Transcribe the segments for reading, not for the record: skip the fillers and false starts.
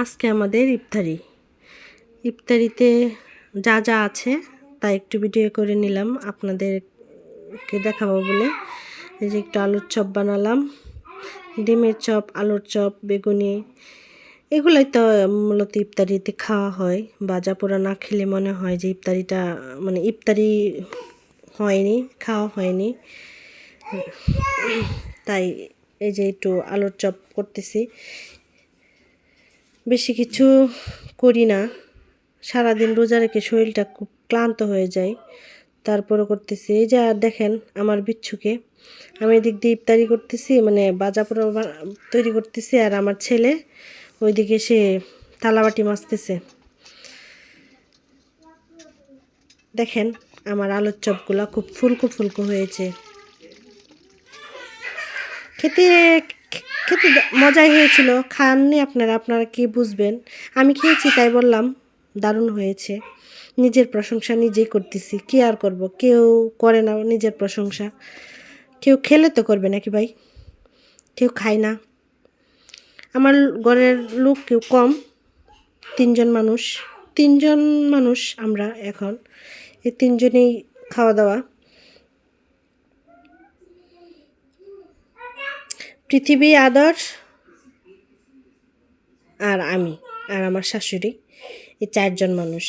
আজকে আমাদের ইফতারিতে যা যা আছে তা একটু ভিডিও করে নিলাম আপনাদেরকে দেখাবো বলে। এই যে একটু আলুর চপ বানালাম, ডিমের চপ, আলুর চপ, বেগুনি, এগুলাই তো মূলত ইফতারিতে খাওয়া হয়। ভাজা পোড়া না খেলে মনে হয় যে ইফতারিটা মানে ইফতারি হয়নি, খাওয়া হয়নি। তাই এই যে একটু আলুর চপ করতেছি। বেশি কিছু করি না, সারাদিন রোজা রেখে শরীরটা খুব ক্লান্ত হয়ে যায়, তারপরে করতেছি। এই যে আর দেখেন আমার বিচ্ছুকে, আমি এদিক দিয়ে ইফতারি করতেছি, মানে ভাজা পোড়া তৈরি করতেছি, আর আমার ছেলে ওইদিকে সে থালাবাটি মাজতেছে। দেখেন আমার আলুর চপগুলা খুব ফুলকো ফুলকো হয়েছে, খেতে খেতে মজাই হয়েছিল। খাননি আপনারা কি বুঝবেন, আমি খেয়েছি তাই বললাম দারুণ হয়েছে। নিজের প্রশংসা নিজেই করতেছি, কি আর করব, কেউ করে না নিজের প্রশংসা। কেউ খেলে তো করবে নাকি ভাই, কেউ খায় না। আমার ঘরের লোক কেউ কম, তিনজন মানুষ আমরা এখন, এই তিনজনেই খাওয়া দাওয়া। পৃথিবী, আদর, আর আমি, আর আমার শাশুড়ি, এই চারজন মানুষ।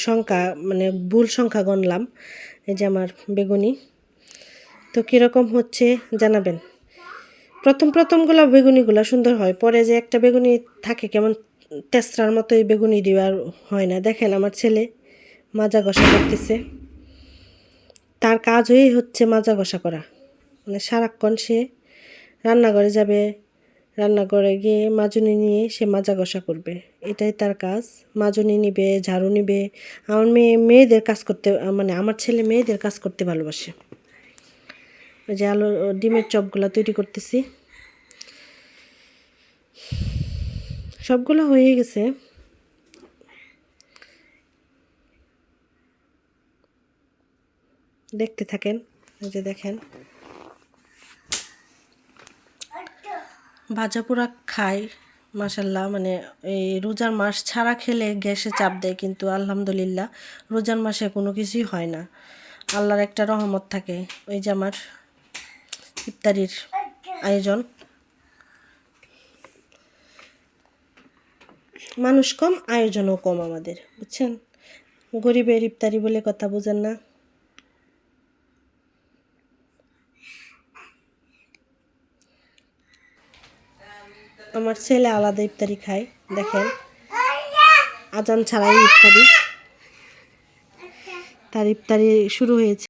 সংখ্যা মানে ভুল সংখ্যা গণলাম। এই যে আমার বেগুনি, তো কীরকম হচ্ছে জানাবেন। প্রথমগুলো বেগুনিগুলো সুন্দর হয়, পরে যে একটা বেগুনি থাকে কেমন তেসরার মতো, এই বেগুনি দেওয়ার হয় না। দেখেন আমার ছেলে মাজা ঘষা করতেছে, তার কাজই হচ্ছে মাজা ঘষা করা। মানে সারাক্ষণ সে রান্নাঘরে যাবে, রান্নাঘরে গিয়ে মাজুনি নিয়ে সে মাজা ঘষা করবে, এটাই তার কাজ। মাজুনি নিবে, ঝাড়ু নিবে। আমার মেয়েদের কাজ করতে, মানে আমার ছেলে মেয়েদের কাজ করতে ভালোবাসে। ওই যে আলু ডিমের চপগুলো তৈরি করতেছি, সবগুলো হয়ে গেছে। দেখতে থাকেন। এই যে দেখেন ভাজা পোড়া খাই মাশাল্লাহ। মানে এই রোজার মাস ছাড়া খেলে গ্যাসে চাপ দেয়, কিন্তু আলহামদুলিল্লাহ রোজার মাসে কোনো কিছুই হয় না, আল্লাহর একটা রহমত থাকে। ওই যে আমার ইফতারির আয়োজন, মানুষ কম, আয়োজনও কম আমাদের, বুঝছেন। গরিবের ইফতারি বলে কথা, বুঝেন না। আমার ছেলে আলাদা ইফতারি খায়, দেখেন আজান ছাড়াই ইফতারি, তার ইফতারি শুরু হয়েছে।